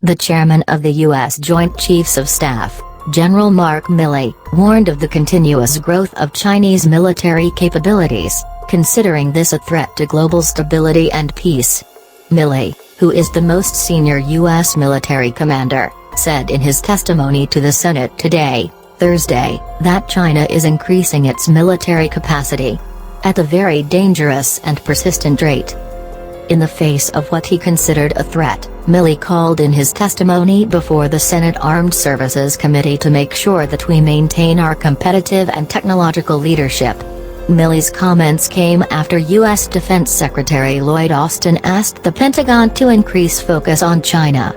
The chairman of the U.S. Joint Chiefs of Staff, General Mark Milley, warned of the continuous growth of Chinese military capabilities, considering this a threat to global stability and peace. Milley, who is the most senior U.S. military commander, said in his testimony to the Senate today, Thursday, that China is increasing its military capacity at a very dangerous and persistent rate. In the face of what he considered a threat, Milley called in his testimony before the Senate Armed Services Committee to make sure that we maintain our competitive and technological leadership. Milley's comments came after U.S. Defense Secretary Lloyd asked the Pentagon to increase focus on China.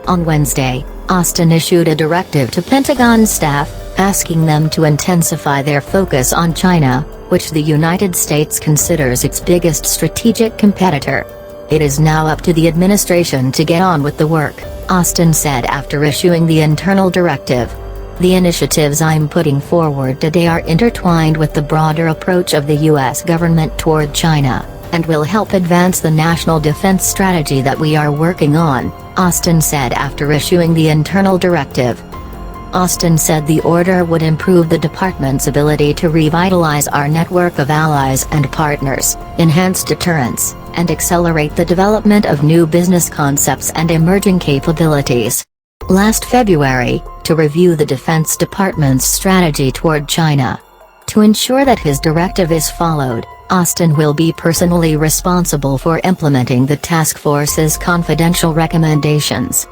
On Wednesday, Austin issued a directive to Pentagon staff, asking them to intensify their focus on China, which the United States considers its biggest strategic competitor. It is now up to the administration to get on with the work, Austin said after issuing the internal directive. The initiatives I'm putting forward today are intertwined with the broader approach of the U.S. government toward China, and will help advance the national defense strategy that we are working on, Austin said after issuing the internal directive. Austin said the order would improve the department's ability to revitalize our network of allies and partners, enhance deterrence, and accelerate the development of new business concepts and emerging capabilities. Last February, to review the Defense Department's strategy toward China. To ensure that his directive is followed, Austin will be personally responsible for implementing the task force's confidential recommendations.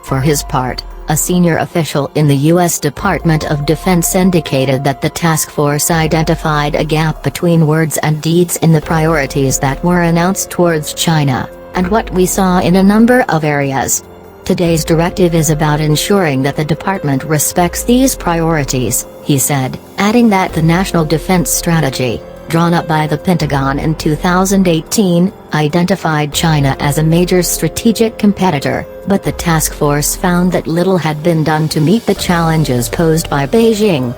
For his part, a senior official in the U.S. Department of Defense indicated that the task force identified a gap between words and deeds in the priorities that were announced towards China, and what we saw in a number of areas. Today's directive is about ensuring that the department respects these priorities, he said, adding that the National Defense Strategy, drawn up by the Pentagon in 2018, identified China as a major strategic competitor, but the task force found that little had been done to meet the challenges posed by Beijing.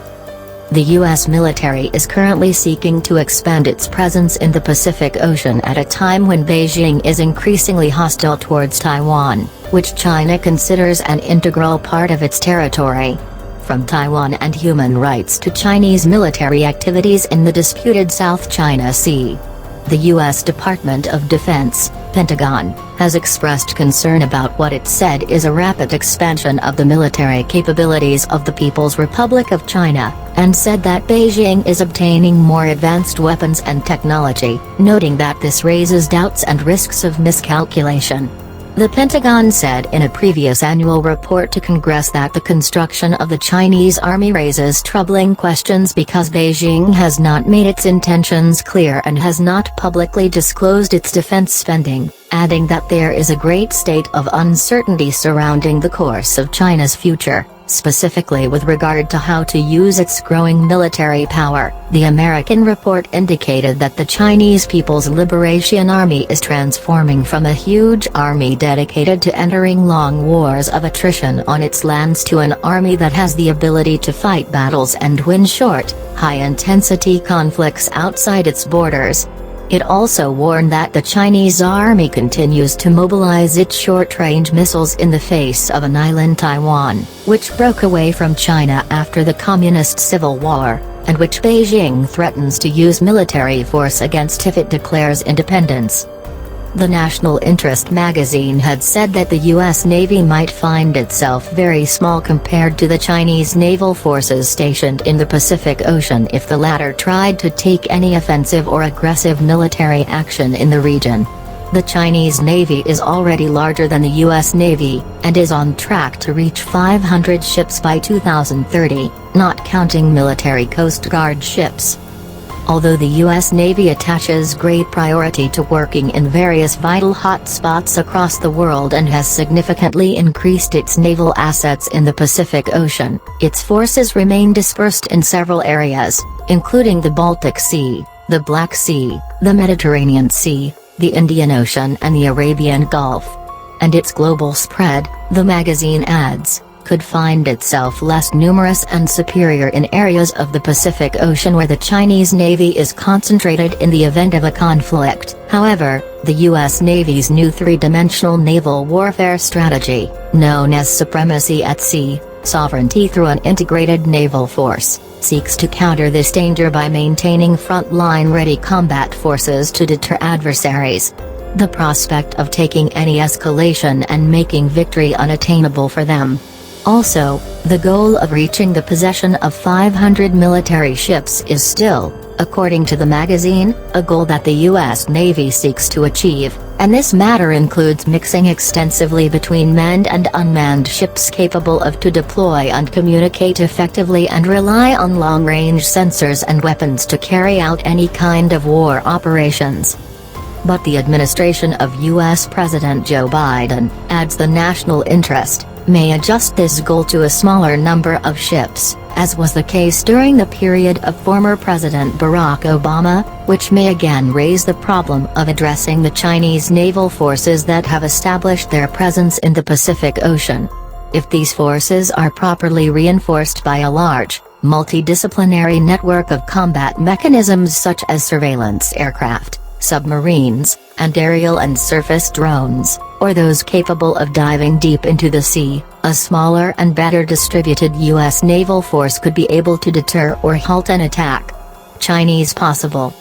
The U.S. military is currently seeking to expand its presence in the Pacific Ocean at a time when Beijing is increasingly hostile towards Taiwan, which China considers an integral part of its territory. From Taiwan and human rights to Chinese military activities in the disputed South China Sea. The U.S. Department of Defense, Pentagon, has expressed concern about what it said is a rapid expansion of the military capabilities of the People's Republic of China, and said that Beijing is obtaining more advanced weapons and technology, noting that this raises doubts and risks of miscalculation. The Pentagon said in a previous annual report to Congress that the construction of the Chinese army raises troubling questions because Beijing has not made its intentions clear and has not publicly disclosed its defense spending, adding that there is a great state of uncertainty surrounding the course of China's future, specifically with regard to how to use its growing military power. The American report indicated that the Chinese People's Liberation Army is transforming from a huge army dedicated to entering long wars of attrition on its lands to an army that has the ability to fight battles and win short, high-intensity conflicts outside its borders. It also warned that the Chinese army continues to mobilize its short-range missiles in the face of an island Taiwan, which broke away from China after the Communist Civil War, and which Beijing threatens to use military force against if it declares independence. The National Interest magazine had said that the U.S. Navy might find itself very small compared to the Chinese naval forces stationed in the Pacific Ocean if the latter tried to take any offensive or aggressive military action in the region. The Chinese Navy is already larger than the U.S. Navy, and is on track to reach 500 ships by 2030, not counting military Coast Guard ships. Although the U.S. Navy attaches great priority to working in various vital hotspots across the world and has significantly increased its naval assets in the Pacific Ocean, its forces remain dispersed in several areas, including the Baltic Sea, the Black Sea, the Mediterranean Sea, the Indian Ocean and the Arabian Gulf. And its global spread, the magazine adds, could find itself less numerous and superior in areas of the Pacific Ocean where the Chinese Navy is concentrated in the event of a conflict. However, the U.S. Navy's new three-dimensional naval warfare strategy, known as supremacy at sea, sovereignty through an integrated naval force, seeks to counter this danger by maintaining front-line-ready combat forces to deter adversaries. The prospect of taking any escalation and making victory unattainable for them. Also, the goal of reaching the possession of 500 military ships is still, according to the magazine, a goal that the U.S. Navy seeks to achieve, and this matter includes mixing extensively between manned and unmanned ships capable of to deploy and communicate effectively and rely on long-range sensors and weapons to carry out any kind of war operations. But the administration of U.S. President Joe Biden, adds the national interest, may adjust this goal to a smaller number of ships, as was the case during the period of former President Barack Obama, which may again raise the problem of addressing the Chinese naval forces that have established their presence in the Pacific Ocean. If these forces are properly reinforced by a large, multidisciplinary network of combat mechanisms such as surveillance aircraft, submarines, and aerial and surface drones, or those capable of diving deep into the sea, a smaller and better distributed U.S. naval force could be able to deter or halt an attack. Chinese possible.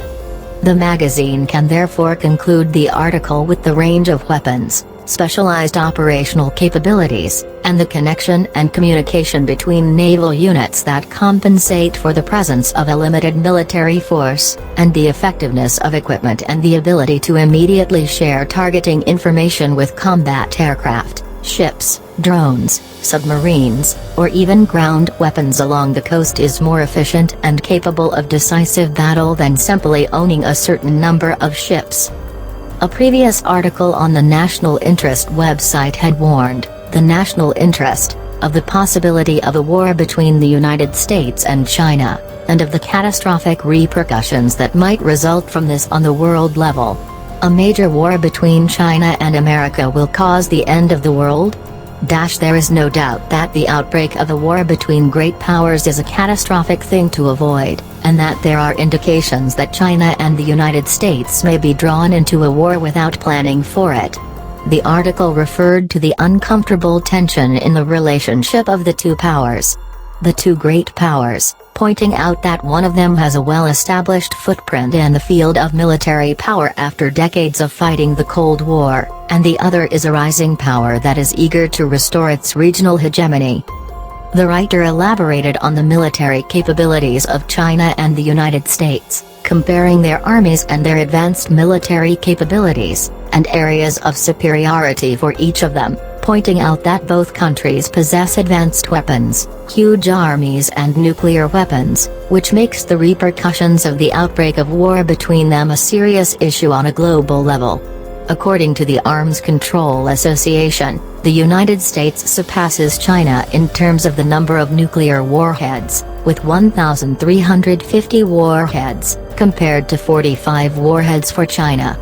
The magazine can therefore conclude the article with the range of weapons, specialized operational capabilities, and the connection and communication between naval units that compensate for the presence of a limited military force, and the effectiveness of equipment and the ability to immediately share targeting information with combat aircraft, ships, drones, submarines, or even ground weapons along the coast is more efficient and capable of decisive battle than simply owning a certain number of ships. A previous article on the National Interest website had warned, the national interest, of the possibility of a war between the United States and China, and of the catastrophic repercussions that might result from this on the world level. A major war between China and America will cause the end of the world? There is no doubt that the outbreak of a war between great powers is a catastrophic thing to avoid, and that there are indications that China and the United States may be drawn into a war without planning for it. The article referred to the uncomfortable tension in the relationship of the two powers. The two great powers, pointing out that one of them has a well-established footprint in the field of military power after decades of fighting the Cold War, and the other is a rising power that is eager to restore its regional hegemony. The writer elaborated on the military capabilities of China and the United States, comparing their armies and their advanced military capabilities, and areas of superiority for each of them, pointing out that both countries possess advanced weapons, huge armies and nuclear weapons, which makes the repercussions of the outbreak of war between them a serious issue on a global level. According to the Arms Control Association, the United States surpasses China in terms of the number of nuclear warheads, with 1,350 warheads, compared to 45 warheads for China.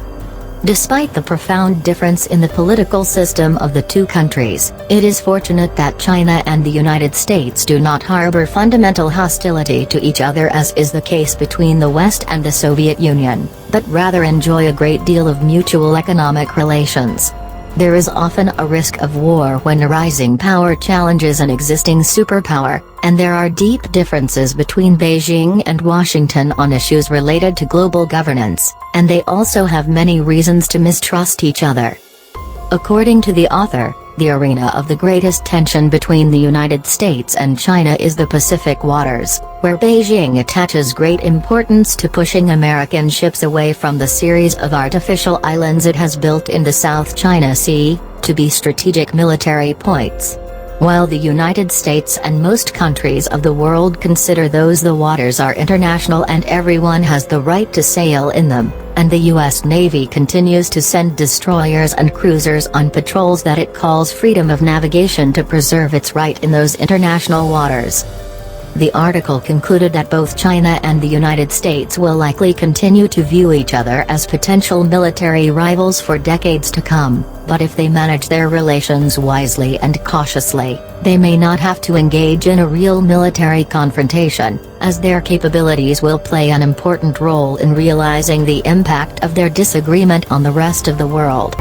Despite the profound difference in the political system of the two countries, it is fortunate that China and the United States do not harbor fundamental hostility to each other as is the case between the West and the Soviet Union, but rather enjoy a great deal of mutual economic relations. There is often a risk of war when a rising power challenges an existing superpower, and there are deep differences between Beijing and Washington on issues related to global governance, and they also have many reasons to mistrust each other. According to the author, the arena of the greatest tension between the United States and China is the Pacific waters, where Beijing attaches great importance to pushing American ships away from the series of artificial islands it has built in the South China Sea, to be strategic military points. While the United States and most countries of the world consider the waters are international and everyone has the right to sail in them, and the U.S. Navy continues to send destroyers and cruisers on patrols that it calls freedom of navigation to preserve its right in those international waters. The article concluded that both China and the United States will likely continue to view each other as potential military rivals for decades to come, but if they manage their relations wisely and cautiously, they may not have to engage in a real military confrontation, as their capabilities will play an important role in realizing the impact of their disagreement on the rest of the world.